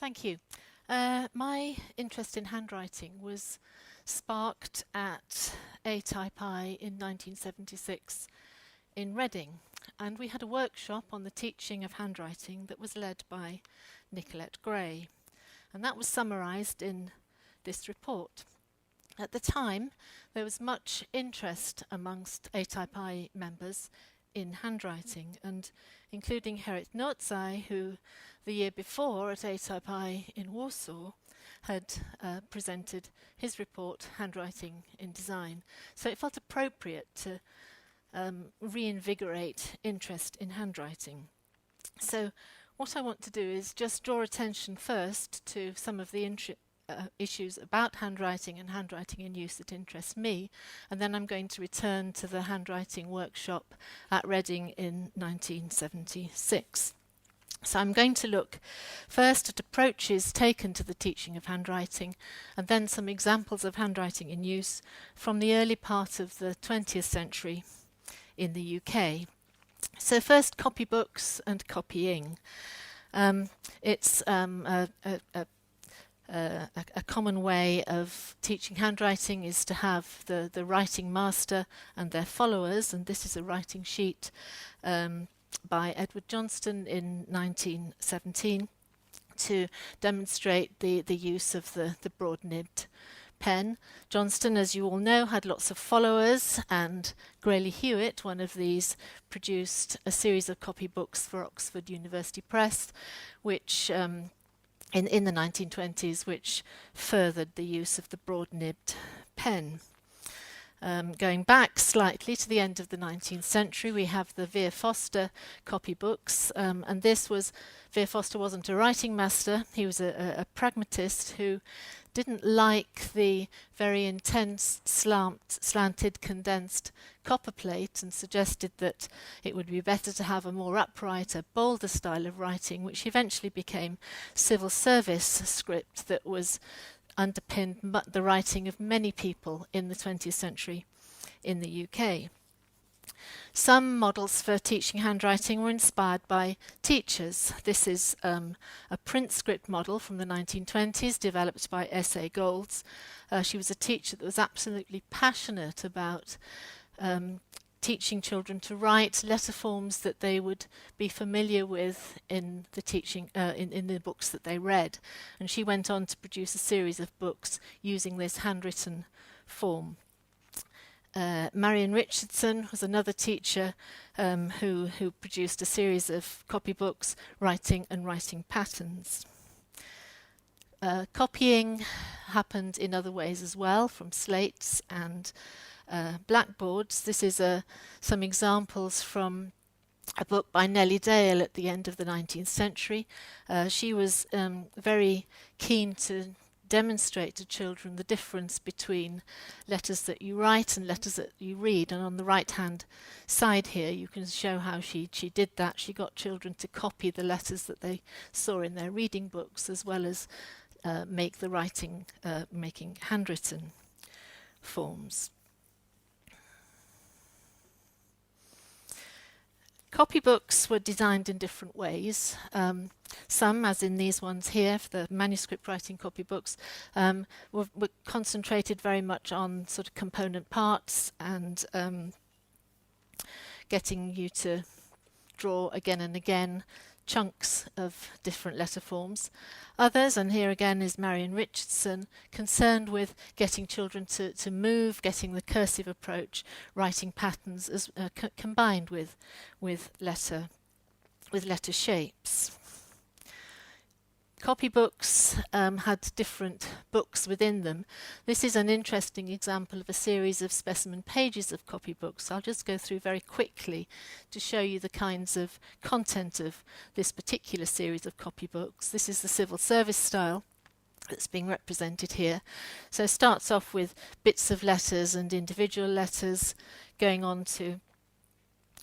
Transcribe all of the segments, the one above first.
Thank you. My interest in handwriting was sparked at ATypI in 1976 in Reading, and we had a workshop on the teaching of handwriting that was led by Nicolette Gray, and that was summarised in this report. At the time, there was much interest amongst ATypI members in handwriting, and including Gerrit Nootzai, who the year before at ATypI in Warsaw had presented his report, Handwriting in Design. So it felt appropriate to reinvigorate interest in handwriting. So what I want to do is just draw attention first to some of the issues about handwriting and handwriting in use that interest me, and then I'm going to return to the handwriting workshop at Reading in 1976. So I'm going to look first at approaches taken to the teaching of handwriting, and then some examples of handwriting in use from the early part of the 20th century in the UK. So first, copybooks and copying. It's a common way of teaching handwriting is to have the writing master and their followers, and this is a writing sheet by Edward Johnston in 1917 to demonstrate the use of the broad-nibbed pen. Johnston, as you all know, had lots of followers, and Grayley Hewitt, one of these, produced a series of copybooks for Oxford University Press, which in the 1920s, which furthered the use of the broad-nibbed pen. Going back slightly to the end of the 19th century, we have the Vere copybooks, and this was, Vere wasn't a writing master, he was a pragmatist who didn't like the very intense, slanted, condensed copperplate, and suggested that it would be better to have a more upright, a bolder style of writing, which eventually became civil service script that was underpinned the writing of many people in the 20th century in the UK. Some models for teaching handwriting were inspired by teachers. This is a print script model from the 1920s developed by S.A. Golds. She was a teacher that was absolutely passionate about teaching children to write letter forms that they would be familiar with in the teaching in the books that they read, and she went on to produce a series of books using this handwritten form. Marian Richardson was another teacher who produced a series of copybooks, writing and writing patterns. Copying happened in other ways as well, from slates and blackboards. This is some examples from a book by Nellie Dale at the end of the 19th century. She was very keen to demonstrate to children the difference between letters that you write and letters that you read. And on the right-hand side here, you can show how she did that. She got children to copy the letters that they saw in their reading books, as well as make the writing, making handwritten forms. Copybooks were designed in different ways. Some, as in these ones here, the manuscript writing copybooks, were concentrated very much on sort of component parts and getting you to draw again and again chunks of different letter forms. Others, and here again is Marian Richardson, concerned with getting children to move, getting the cursive approach, writing patterns as combined with letter shapes. Copybooks had different books within them. This is an interesting example of a series of specimen pages of copybooks. I'll just go through very quickly to show you the kinds of content of this particular series of copybooks. This is the civil service style that's being represented here. So it starts off with bits of letters and individual letters, going on to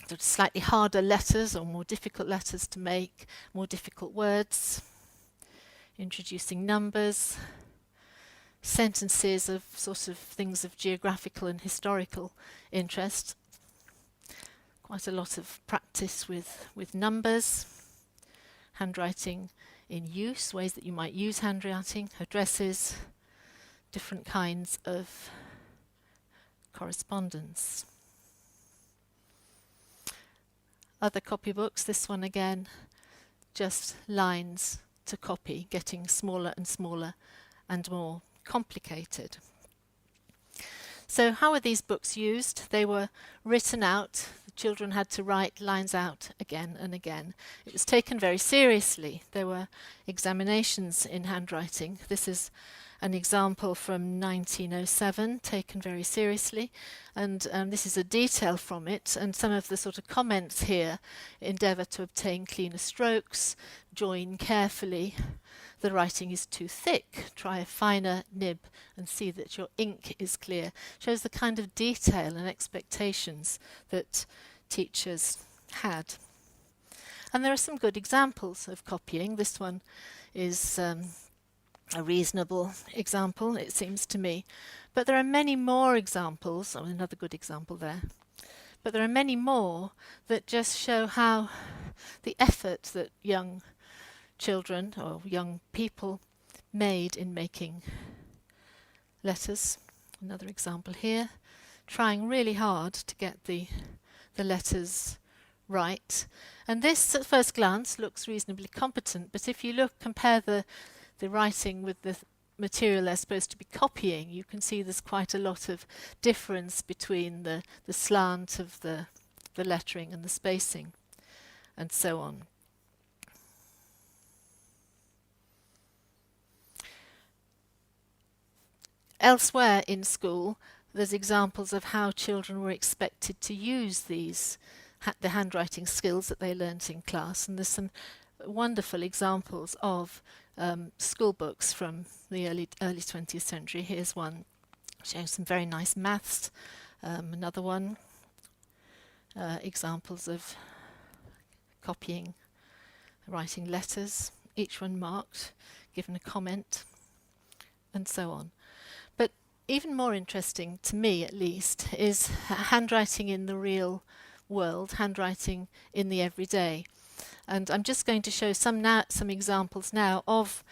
sort of slightly harder letters or more difficult letters to make, more difficult words, introducing numbers, sentences of sort of things of geographical and historical interest. Quite a lot of practice with numbers, handwriting in use, ways that you might use handwriting, addresses, different kinds of correspondence. Other copybooks, this one again, just lines to copy, getting smaller and smaller and more complicated. So how were these books used? They were written out. The children had to write lines out again and again. It was taken very seriously. There were examinations in handwriting. This is an example from 1907, taken very seriously, and this is a detail from it, and some of the sort of comments here endeavour to obtain cleaner strokes, join carefully, the writing is too thick, try a finer nib and see that your ink is clear. Shows the kind of detail and expectations that teachers had. And there are some good examples of copying. This one is a reasonable example, it seems to me. But there are many more examples, another good example there. But there are many more that just show how the effort that young children or young people made in making letters. Another example here, trying really hard to get the letters right. And this at first glance looks reasonably competent, but if you compare the writing with the material they're supposed to be copying, you can see there's quite a lot of difference between the slant of the lettering and the spacing and so on. Elsewhere in school, there's examples of how children were expected to use these the handwriting skills that they learnt in class, and there's some wonderful examples of school books from the early 20th century. Here's one showing some very nice maths. Another one, examples of copying, writing letters, each one marked, given a comment, and so on. But even more interesting, to me at least, is handwriting in the real world, handwriting in the everyday. And I'm just going to show some examples now of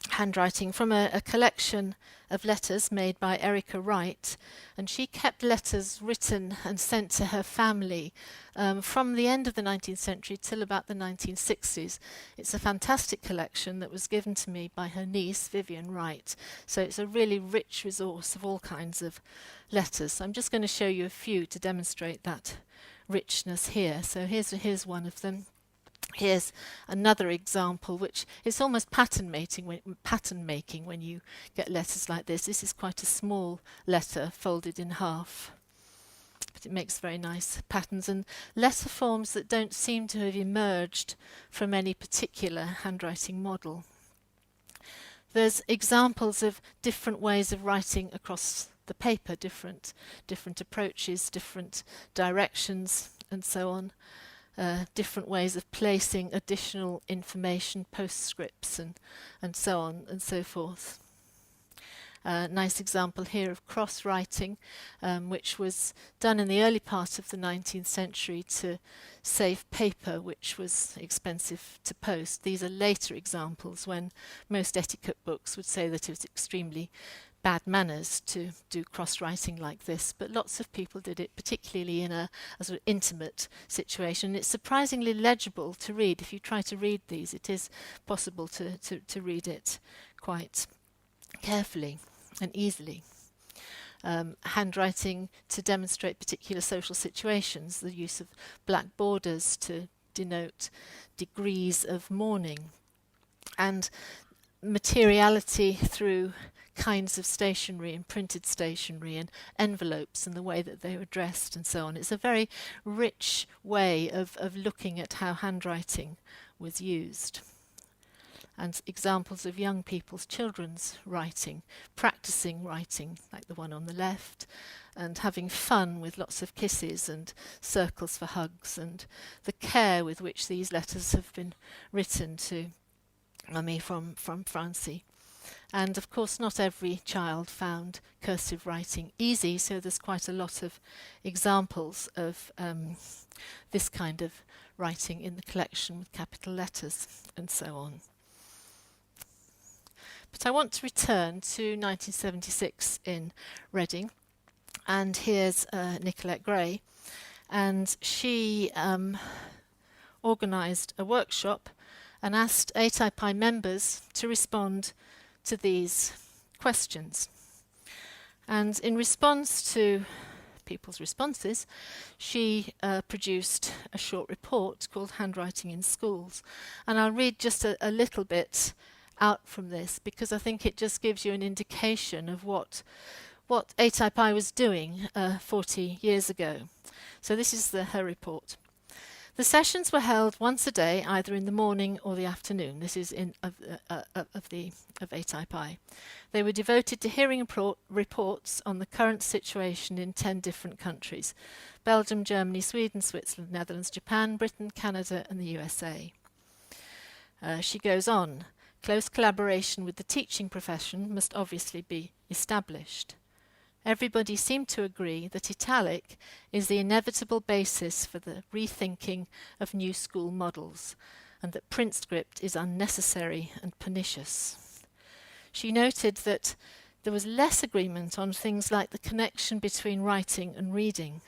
handwriting from a collection of letters made by Erica Wright, and she kept letters written and sent to her family from the end of the 19th century till about the 1960s. It's a fantastic collection that was given to me by her niece, Vivian Wright, so it's a really rich resource of all kinds of letters. So I'm just going to show you a few to demonstrate that richness here. So here's one of them. Here's another example, which is almost pattern making when you get letters like this. This is quite a small letter folded in half, but it makes very nice patterns and letter forms that don't seem to have emerged from any particular handwriting model. There's examples of different ways of writing across the paper, different approaches, different directions, and so on. Different ways of placing additional information, postscripts, and so on and so forth. Nice example here of cross-writing, which was done in the early part of the 19th century to save paper, which was expensive to post. These are later examples when most etiquette books would say that it was extremely bad manners to do cross-writing like this, but lots of people did it, particularly in a sort of intimate situation. It's surprisingly legible to read. If you try to read these, it is possible to read it quite carefully and easily. Handwriting to demonstrate particular social situations, the use of black borders to denote degrees of mourning, and materiality through kinds of stationery and printed stationery and envelopes and the way that they were dressed and so on. It's a very rich way of looking at how handwriting was used. And examples of young people's children's writing, practicing writing like the one on the left, and having fun with lots of kisses and circles for hugs, and the care with which these letters have been written to Mummy from Francie. And of course not every child found cursive writing easy, so there's quite a lot of examples of this kind of writing in the collection with capital letters, and so on. But I want to return to 1976 in Reading, and here's Nicolette Gray, and she organised a workshop and asked ATypI members to respond to these questions. And in response to people's responses, she produced a short report called Handwriting in Schools. And I'll read just a little bit out from this, because I think it just gives you an indication of what ATypI was doing 40 years ago. So this is her report. The sessions were held once a day, either in the morning or the afternoon. This is of ATypI. They were devoted to hearing reports on the current situation in 10 different countries: Belgium, Germany, Sweden, Switzerland, Netherlands, Japan, Britain, Canada, and the USA. She goes on. Close collaboration with the teaching profession must obviously be established. Everybody seemed to agree that italic is the inevitable basis for the rethinking of new school models, and that print script is unnecessary and pernicious. She noted that there was less agreement on things like the connection between writing and reading,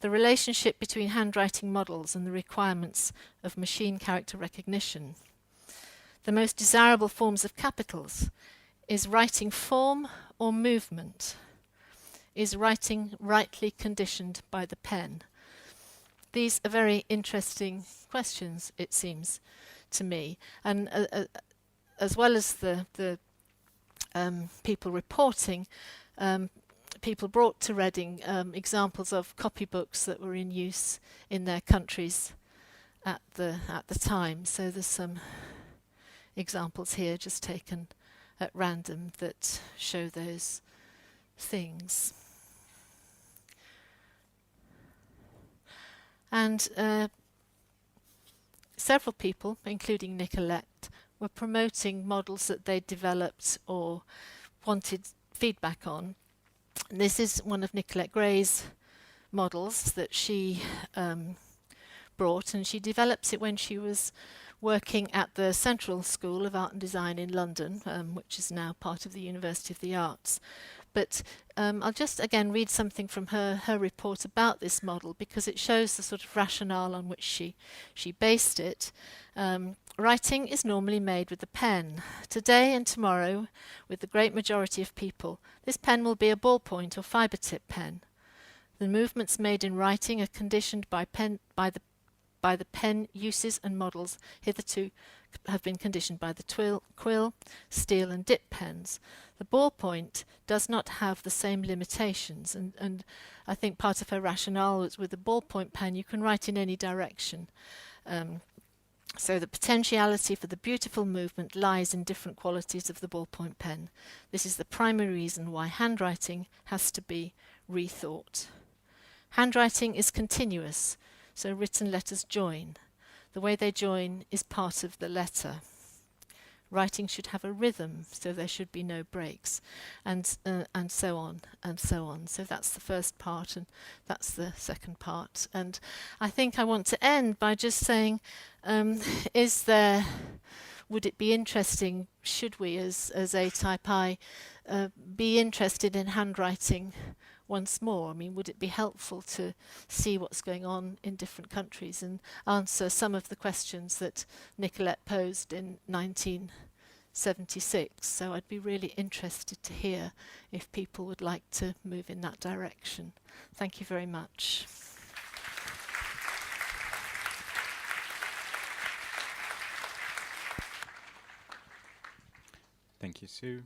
the relationship between handwriting models and the requirements of machine character recognition. The most desirable forms of capitals. Is writing form or movement? Is writing rightly conditioned by the pen? These are very interesting questions, it seems to me. And as well as the people reporting, people brought to Reading examples of copybooks that were in use in their countries at the time. So there's some examples here just taken at random that show those things. And several people, including Nicolette, were promoting models that they developed or wanted feedback on. And this is one of Nicolette Gray's models that she brought, and she developed it when she was working at the Central School of Art and Design in London, which is now part of the University of the Arts. But I'll just again read something from her report about this model, because it shows the sort of rationale on which she based it. Writing is normally made with the pen. Today and tomorrow, with the great majority of people, this pen will be a ballpoint or fibre tip pen. The movements made in writing are conditioned by the pen uses, and models hitherto have been conditioned by the quill, steel and dip pens. The ballpoint does not have the same limitations, and I think part of her rationale was with the ballpoint pen you can write in any direction. So the potentiality for the beautiful movement lies in different qualities of the ballpoint pen. This is the primary reason why handwriting has to be rethought. Handwriting is continuous, so written letters join. The way they join is part of the letter. Writing should have a rhythm, so there should be no breaks, and so on, and so on. So that's the first part, and that's the second part. And I think I want to end by just saying, would it be interesting, should we as ATypI be interested in handwriting once more? I mean, would it be helpful to see what's going on in different countries and answer some of the questions that Nicolette posed in 1976? So I'd be really interested to hear if people would like to move in that direction. Thank you very much. Thank you, Sue.